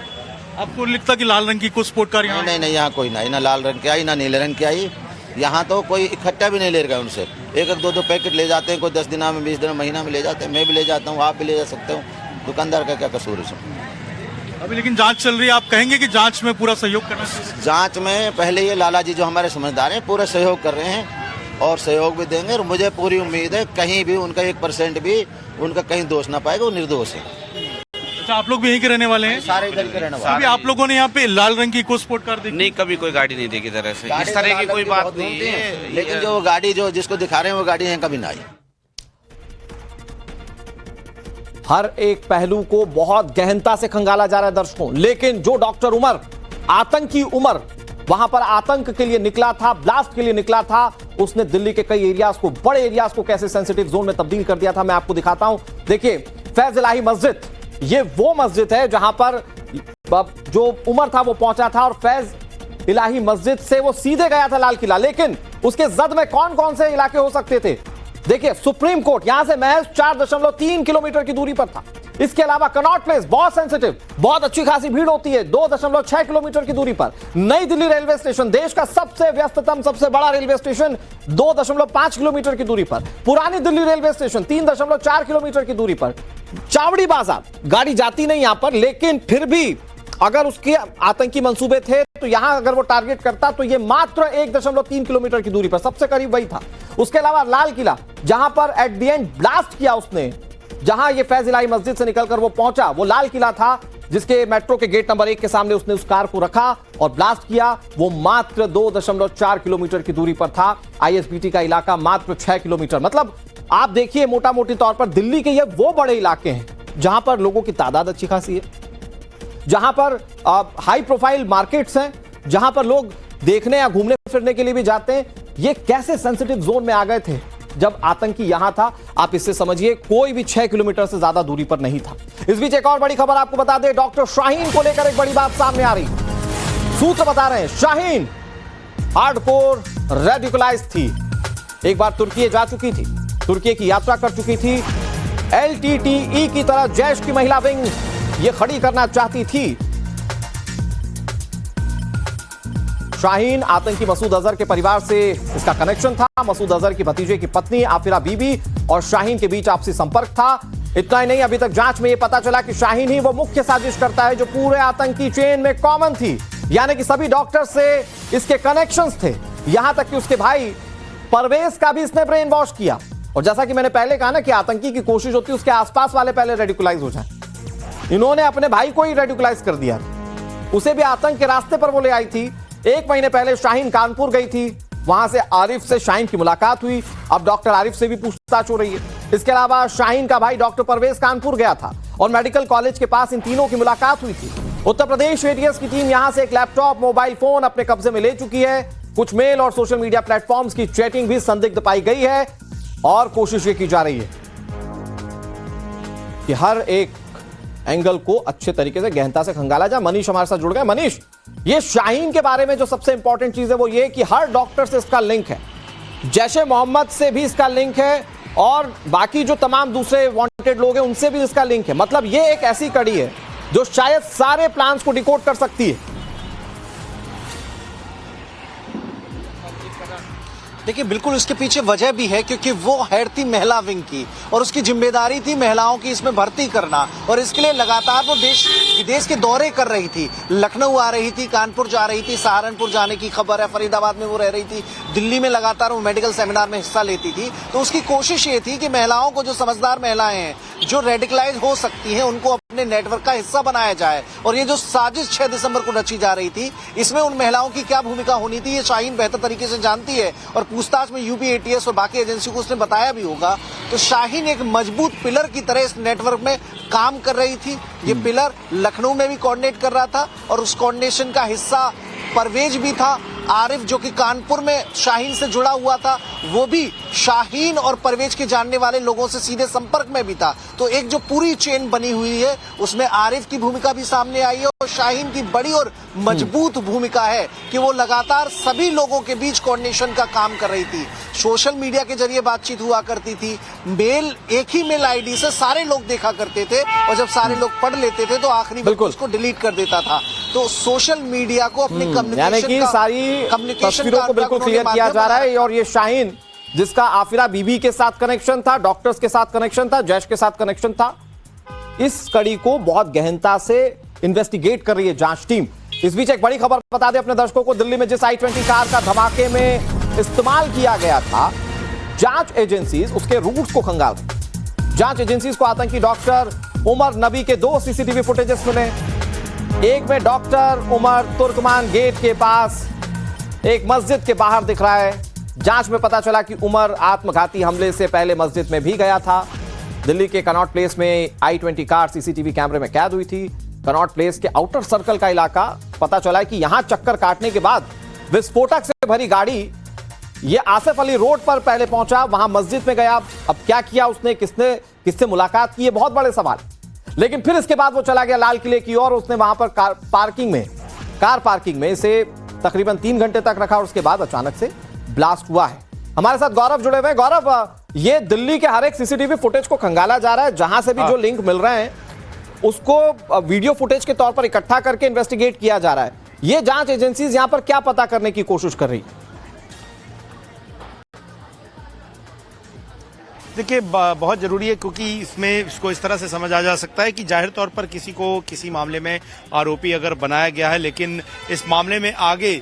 आपको लिखता कि लाल रंग की को स्पोर्ट कार? नहीं, यहाँ कोई नहीं, ना लाल रंग की आई, ना नीले रंग की आई। यहाँ तो कोई इकट्ठा भी नहीं ले गया उनसे, एक 2 पैकेट ले जाते हैं, कोई 10 दिन में, 20 दिन महीना में ले जाते हैं। मैं भी ले जाता हूँ, आप भी ले जा सकते हो, दुकानदार का क्या कसूर है इसमें? अभी लेकिन जांच चल रही है, आप कहेंगे कि जांच में पूरा सहयोग करना चाहिए? जांच में पहले ये लाला जी जो हमारे समझदार हैं पूरा सहयोग कर रहे हैं, और सहयोग भी देंगे, और मुझे पूरी उम्मीद है कहीं भी उनका 1% भी उनका कहीं दोष ना पाएगा, वो निर्दोष है। अच्छा, आप लोग भी यहीं के रहने वाले हैं? सारे इधर के रहने वाले। अभी आप लोगों ने यहाँ पे लाल रंग की इको स्पोर्ट कार देखी? नहीं, कभी कोई गाड़ी नहीं देखी तरह से, इस तरह की कोई बात नहीं है। लेकिन जो गाड़ी जो जिसको दिखा रहे हैं वो गाड़ी यहाँ कभी ना आई। हर एक पहलू को बहुत गहनता से खंगाला जा रहा है दर्शकों, लेकिन जो डॉक्टर उमर, आतंकी उमर, वहां पर आतंक के लिए निकला था, ब्लास्ट के लिए निकला था, उसने दिल्ली के कई एरियाज को, बड़े एरियाज को कैसे सेंसिटिव जोन में तब्दील कर दिया था, मैं आपको दिखाता हूं। देखिए, फैज इलाही मस्जिद, ये वो मस्जिद है जहां पर जो उमर था वो पहुंचा था, और फैज इलाही मस्जिद से वो सीधे गया था लाल किला। लेकिन उसके जद में कौन कौन से इलाके हो सकते थे? देखिए, सुप्रीम कोर्ट यहां से महज 4.3 किलोमीटर की दूरी पर था। इसके अलावा कनॉट प्लेस बहुत सेंसिटिव, बहुत अच्छी खासी भीड़ होती है, 2.6 किलोमीटर की दूरी पर। नई दिल्ली रेलवे स्टेशन, देश का सबसे व्यस्ततम, सबसे बड़ा रेलवे स्टेशन, 2.5 किलोमीटर की दूरी पर। पुरानी दिल्ली रेलवे स्टेशन 3.4 किलोमीटर की दूरी पर। चावड़ी बाजार, गाड़ी जाती नहीं यहां पर, लेकिन फिर भी अगर उसके आतंकी मंसूबे थे तो यहां अगर वो टारगेट करता तो ये मात्र 1.3 किलोमीटर की दूरी पर, सबसे करीब वही था। उसके अलावा लाल किला, जहां पर एट द एंड ब्लास्ट किया उसने, जहां ये फैज इलाही मस्जिद से निकलकर वो पहुंचा, वो लाल किला था, जिसके मेट्रो के गेट नंबर 1 के सामने उसने उस कार को रखा और ब्लास्ट किया। वो मात्र 2.4 किलोमीटर की दूरी पर था। आईएसबीटी का इलाका मात्र 6 किलोमीटर। मतलब आप देखिए, मोटा मोटी तौर पर दिल्ली के ये वो बड़े इलाके हैं जहां पर लोगों की तादाद अच्छी खासी है, जहां पर हाई प्रोफाइल मार्केट्स हैं, जहां पर लोग देखने या घूमने फिरने के लिए भी जाते हैं। ये कैसे सेंसिटिव जोन में आ गए थे जब आतंकी यहां था? आप इससे समझिए, कोई भी 6 किलोमीटर से ज्यादा दूरी पर नहीं था। इस बीच एक और बड़ी खबर आपको बता दें, डॉक्टर शाहीन को लेकर एक बड़ी बात सामने आ रही। सूत्र बता रहे हैं शाहीन हार्डकोर रेडिकलाइज थी, एक बार तुर्की जा चुकी थी, तुर्की की यात्रा कर चुकी थी, एलटीटीई की तरह जैश की महिला विंग ये खड़ी करना चाहती थी। शाहीन आतंकी मसूद अजहर के परिवार से इसका कनेक्शन था। मसूद अजहर की भतीजे की पत्नी आफिरा बीबी और शाहीन के बीच आपसी संपर्क था। इतना ही नहीं, अभी तक जांच में यह पता चला कि शाहीन ही वो मुख्य साजिश करता है जो पूरे आतंकी चेन में कॉमन थी, यानी कि सभी डॉक्टर से इसके कनेक्शंस थे। यहां तक कि उसके भाई परवेज का भी इसने ब्रेन वॉश किया। और जैसा कि मैंने पहले कहा ना कि आतंकी की कोशिश होती है उसके आसपास वाले पहले रेडिकुलाइज हो जाए, इन्होंने अपने भाई को ही रेडिकुलाइज कर दिया, उसे भी आतंक के रास्ते पर वो ले आई थी। 1 महीने पहले शाहीन कानपुर गई थी, वहां से आरिफ से शाहीन की मुलाकात हुई। अब डॉक्टर आरिफ से भी पूछताछ हो रही है। इसके अलावा शाहीन का भाई डॉक्टर परवेज कानपुर गया था और मेडिकल कॉलेज के पास इन तीनों की मुलाकात हुई थी। उत्तर प्रदेश एटीएस की टीम यहां से एक लैपटॉप, मोबाइल फोन अपने कब्जे में ले चुकी है। कुछ मेल और सोशल मीडिया प्लेटफॉर्म्स की चैटिंग भी संदिग्ध पाई गई है और कोशिश ये की जा रही है कि हर एक एंगल को अच्छे तरीके से गहनता से खंगाला जाए। मनीष हमारे साथ जुड़ गए। मनीष, ये शाहीन के बारे में जो सबसे इंपॉर्टेंट चीज है वो ये कि हर डॉक्टर से इसका लिंक है, जैश ए मोहम्मद से भी इसका लिंक है, और बाकी जो तमाम दूसरे वांटेड लोग हैं उनसे भी इसका लिंक है। मतलब ये एक ऐसी कड़ी है जो शायद सारे प्लान्स को डिकोड कर सकती है। देखिए बिल्कुल इसके पीछे वजह भी है, क्योंकि वो हेड थी महिला विंग की और उसकी जिम्मेदारी थी महिलाओं की इसमें भर्ती करना, और इसके लिए लगातार वो देश विदेश के दौरे कर रही थी। लखनऊ आ रही थी, कानपुर जा रही थी, सहारनपुर जाने की खबर है, फरीदाबाद में वो रह रही थी, दिल्ली में लगातार वो मेडिकल सेमिनार में हिस्सा लेती थी। तो उसकी कोशिश ये थी कि महिलाओं को, जो समझदार महिलाएं हैं जो रेडिकलाइज हो सकती हैं, उनको अपने नेटवर्क का हिस्सा बनाया जाए। और ये जो साजिश 6 दिसंबर को रची जा रही थी, इसमें उन महिलाओं की क्या भूमिका होनी थी ये शाहीन बेहतर तरीके से जानती है, और पूछताछ में यूपी एटीएस और बाकी एजेंसी को उसने बताया भी होगा। तो शाहीन एक मजबूत पिलर की तरह इस नेटवर्क में काम कर रही थी। ये पिलर लखनऊ में भी कोऑर्डिनेट कर रहा था, और उस कोऑर्डिनेशन का हिस्सा परवेज भी था। आरिफ जो कि कानपुर में शाहीन से जुड़ा हुआ था, वो भी शाहीन और परवेज के जानने वाले लोगों से सीधे संपर्क में भी था। तो एक जो पूरी चेन बनी हुई है उसमें आरिफ की भूमिका भी सामने आई है, और शाहीन की बड़ी और मजबूत भूमिका है कि वो लगातार सभी लोगों के बीच कोऑर्डिनेशन का काम कर रही थी। सोशल मीडिया के जरिए बातचीत हुआ करती थी, मेल एक ही मेल आईडी से सारे लोग देखा करते थे, और जब सारे लोग पढ़ लेते थे तो आखिरी में उसको डिलीट कर देता था। तो सोशल मीडिया को अपनी यानी कि सारी तस्वीरों को बिल्कुल क्लियर किया जा रहा है। और ये शाहीन जिसका आफिरा बीबी के साथ कनेक्शन था, डॉक्टर्स के साथ कनेक्शन था, जैश के साथ कनेक्शन था, इस कड़ी को बहुत गहनता से इन्वेस्टिगेट कर रही है जांच टीम। इस बीच एक बड़ी खबर बता दें अपने दर्शकों को, दिल्ली में जिस i20 कार का धमाके में इस्तेमाल किया गया था, जांच एजेंसीज उसके रूट्स को खंगाल रही। जांच एजेंसीज को आतंकी डॉक्टर उमर नबी के 2 सीसीटीवी फुटेजेस मिले। एक में डॉक्टर उमर तुर्कमान गेट के पास एक मस्जिद के बाहर दिख रहा है। जांच में पता चला कि उमर आत्मघाती हमले से पहले मस्जिद में भी गया था। दिल्ली के कनॉट प्लेस में i20 कार सीसीटीवी कैमरे में कैद हुई थी। कनॉट प्लेस के आउटर सर्कल का इलाका पता चला कि यहां चक्कर काटने के बाद विस्फोटक से भरी गाड़ी ये आसिफ अली रोड पर पहले पहुंचा, वहां मस्जिद में गया। अब क्या किया उसने, किससे मुलाकात की, ये बहुत बड़े सवाल। लेकिन फिर इसके बाद वो चला गया लाल किले की ओर। उसने वहां पर कार पार्किंग में इसे तकरीबन 3 घंटे तक रखा, और उसके बाद अचानक से ब्लास्ट हुआ है। हमारे साथ गौरव जुड़े हुए हैं। गौरव, ये दिल्ली के हर एक सीसीटीवी फुटेज को खंगाला जा रहा है, जहां से भी जो लिंक मिल रहे हैं उसको वीडियो फुटेज के तौर पर इकट्ठा करके इन्वेस्टिगेट किया जा रहा है। ये जांच एजेंसीज यहां पर क्या पता करने की कोशिश कर रही है? देखिए बहुत ज़रूरी है, क्योंकि इसमें इसको इस तरह से समझा जा सकता है कि जाहिर तौर पर किसी को किसी मामले में आरोपी अगर बनाया गया है, लेकिन इस मामले में आगे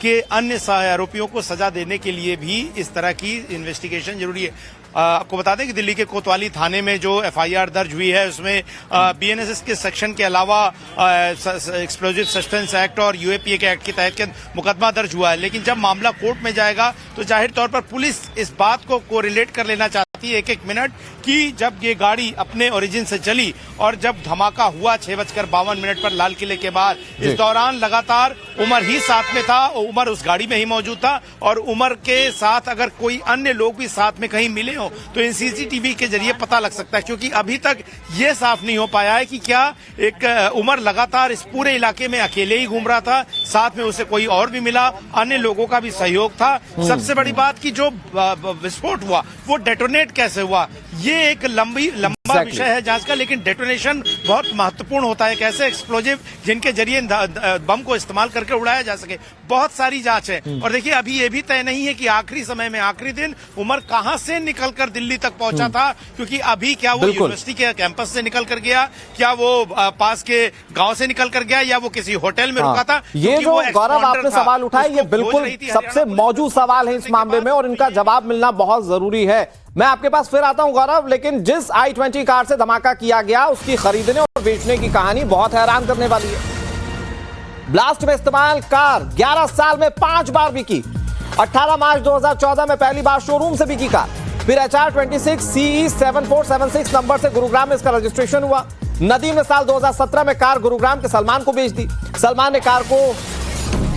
के अन्य आरोपियों को सजा देने के लिए भी इस तरह की इन्वेस्टिगेशन जरूरी है। आपको बता दें कि दिल्ली के कोतवाली थाने में जो एफआईआर दर्ज हुई है उसमें बीएनएसएस के सेक्शन के अलावा एक्सप्लोजिव सब्सटेंस एक्ट और यूएपीए के एक्ट के तहत मुकदमा दर्ज हुआ है। लेकिन जब मामला कोर्ट में जाएगा तो जाहिर तौर पर पुलिस इस बात को कोरिलेट कर लेना चाहती है एक मिनट कि जब ये गाड़ी अपने ओरिजिन से चली और जब धमाका हुआ 6:52 पर लाल किले के बाद, इस दौरान लगातार उमर ही साथ में था, उमर उस गाड़ी में ही मौजूद था, और उमर के साथ अगर कोई अन्य लोग भी साथ में कहीं मिले हो तो इन सीसीटीवी के जरिए पता लग सकता है। क्योंकि अभी तक ये साफ नहीं हो पाया है कि क्या एक उमर लगातार इस पूरे इलाके में अकेले ही घूम रहा था, साथ में उसे कोई और भी मिला, अन्य लोगों का भी सहयोग था। सबसे बड़ी बात कि जो विस्फोट हुआ वो डेटोनेट कैसे हुआ, ये एक लंबा विषय है जांच का। लेकिन डेटोनेशन बहुत महत्वपूर्ण होता है, कैसे एक्सप्लोजिव जिनके जरिए बम को इस्तेमाल करके उड़ाया जा सके, बहुत सारी जांच है। और देखिए अभी ये भी तय नहीं है कि आखिरी समय में आखिरी दिन उमर कहां से निकलकर दिल्ली तक पहुंचा था, क्योंकि अभी क्या वो यूनिवर्सिटी के कैंपस से निकल कर गया, क्या वो पास के गांव से निकल कर गया, या वो किसी होटल में रुका था। ये जो गौरव आपने सवाल उठाया, ये बिल्कुल सबसे मौजूद सवाल है इस मामले में, और इनका जवाब मिलना बहुत जरूरी है। मैं आपके पास फिर आता हूं गौरव, लेकिन जिस i20 कार से धमाका किया गया उसकी खरीदने और बेचने की कहानी बहुत हैरान करने वाली है। ब्लास्ट में इस्तेमाल कार 11 साल में 5 बार बिकी। 18 मार्च 2014 में पहली बार शोरूम से बिकी कार, फिर HR26 CE 7476 नंबर से गुरुग्राम में इसका रजिस्ट्रेशन हुआ। नदीम ने साल 2017 में कार गुरुग्राम के सलमान को बेच दी। सलमान ने कार को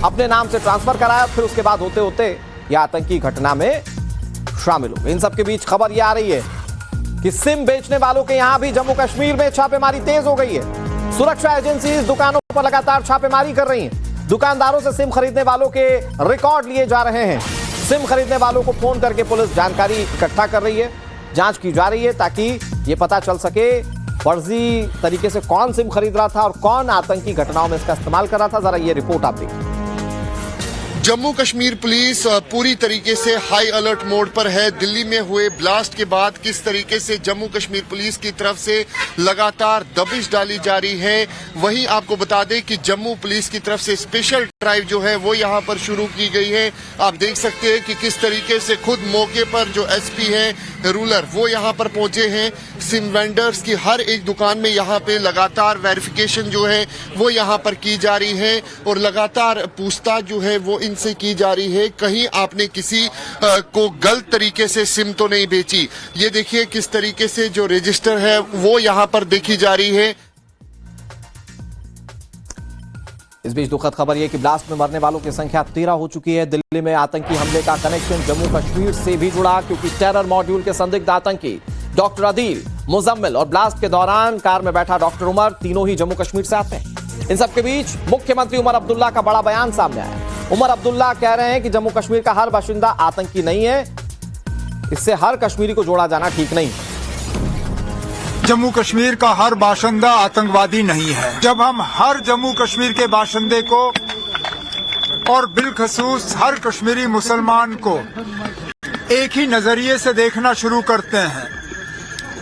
अपने नाम से ट्रांसफर कराया, फिर उसके बाद होते होते यह आतंकी घटना में शामिल हो। इन सब के बीच खबर यह आ रही है कि सिम बेचने वालों के यहां भी जम्मू कश्मीर में छापेमारी तेज हो गई है। सुरक्षा एजेंसी दुकानों पर लगातार छापेमारी कर रही हैं। दुकानदारों से सिम खरीदने वालों के रिकॉर्ड लिए जा रहे हैं। सिम खरीदने वालों को फोन करके पुलिस जानकारी इकट्ठा कर रही है। जांच की जा रही है ताकि ये पता चल सके फर्जी तरीके से कौन सिम खरीद रहा था और कौन आतंकी घटनाओं में इसका इस्तेमाल कर रहा था। जरा ये रिपोर्ट आप देखिए। जम्मू कश्मीर पुलिस पूरी तरीके से हाई अलर्ट मोड पर है। दिल्ली में हुए ब्लास्ट के बाद किस तरीके से जम्मू कश्मीर पुलिस की तरफ से लगातार दबिश डाली जा रही है। वहीं आपको बता दें कि जम्मू पुलिस की तरफ से स्पेशल ड्राइव जो है वो यहां पर शुरू की गई है। आप देख सकते हैं कि किस तरीके से खुद मौके पर जो एसपी है रूरल वो यहां पर पहुंचे हैं। सिम वेंडर्स की हर एक दुकान में यहां पे लगातार वेरिफिकेशन जो है वो यहां पर की जा रही है और लगातार पूछताछ जो है वो इनसे की जा रही है। कहीं आपने किसी को गलत तरीके से सिम तो नहीं बेची। ये देखिए किस तरीके से जो रजिस्टर है वो यहां पर देखी जा रही है। इस बीच दुखद खबर यह कि ब्लास्ट में मरने वालों की संख्या 13 हो चुकी है। दिल्ली में आतंकी हमले का कनेक्शन जम्मू कश्मीर से भी जुड़ा, क्योंकि टेरर मॉड्यूल के संदिग्ध आतंकी डॉक्टर अदील, मुजम्मिल और ब्लास्ट के दौरान कार में बैठा डॉक्टर उमर, तीनों ही जम्मू कश्मीर से आते हैं। इन सबके बीच मुख्यमंत्री उमर अब्दुल्ला का बड़ा बयान सामने आया। उमर अब्दुल्ला कह रहे हैं कि जम्मू कश्मीर का हर बाशिंदा आतंकी नहीं है, इससे हर कश्मीरी को जोड़ा जाना ठीक नहीं। जम्मू कश्मीर का हर बाशिंदा आतंकवादी नहीं है। जब हम हर जम्मू कश्मीर के बाशिंदे को और बिलखसूस हर कश्मीरी मुसलमान को एक ही नजरिए से देखना शुरू करते हैं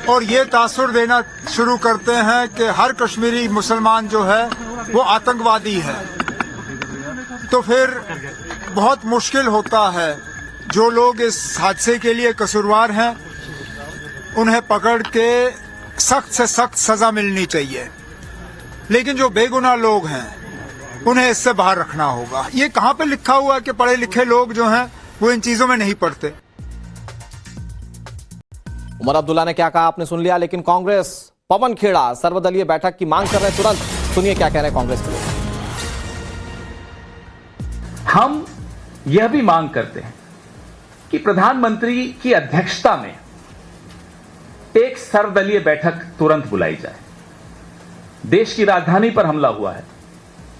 और ये तासुर देना शुरू करते हैं कि हर कश्मीरी मुसलमान जो है वो आतंकवादी है, तो फिर बहुत मुश्किल होता है। जो लोग इस हादसे के लिए कसूरवार हैं उन्हें पकड़ के सख्त से सख्त सजा मिलनी चाहिए, लेकिन जो बेगुनाह लोग हैं उन्हें इससे बाहर रखना होगा। ये कहां पे लिखा हुआ है कि पढ़े लिखे लोग जो हैं वो इन चीजों में नहीं पड़ते। उमर अब्दुल्ला ने क्या कहा आपने सुन लिया, लेकिन कांग्रेस पवन खेड़ा सर्वदलीय बैठक की मांग कर रहे हैं। तुरंत सुनिए क्या कह रहे हैं कांग्रेस के लोग। हम यह भी मांग करते हैं कि प्रधानमंत्री की अध्यक्षता में एक सर्वदलीय बैठक तुरंत बुलाई जाए। देश की राजधानी पर हमला हुआ है।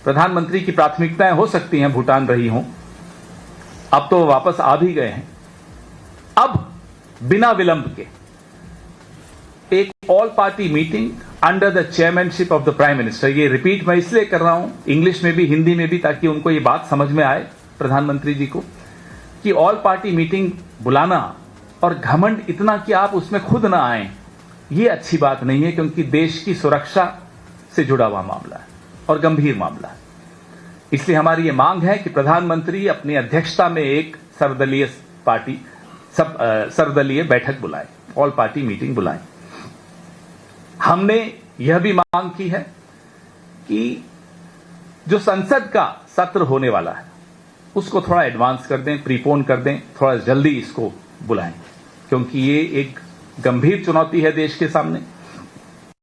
प्रधानमंत्री की प्राथमिकताएं हो सकती हैं भूटान रही हों, अब तो वापस आ भी गए हैं। अब बिना विलंब के एक all party meeting under the chairmanship of the prime minister, ये रिपीट मैं इसलिए कर रहा हूं इंग्लिश में भी हिंदी में भी, ताकि उनको ये बात समझ में आए प्रधानमंत्री जी को, कि ऑल पार्टी मीटिंग बुलाना और घमंड इतना कि आप उसमें खुद ना आए, ये अच्छी बात नहीं है, क्योंकि देश की सुरक्षा से जुड़ा हुआ मामला है और गंभीर मामला है। इसलिए हमारी ये मांग है कि प्रधानमंत्री अपनी अध्यक्षता में एक सर्वदलीय बैठक बुलाए, ऑल पार्टी मीटिंग बुलाए। हमने यह भी मांग की है कि जो संसद का सत्र होने वाला है उसको थोड़ा एडवांस कर दें, प्रीपोन कर दें, थोड़ा जल्दी इसको बुलाएं, क्योंकि ये एक गंभीर चुनौती है देश के सामने।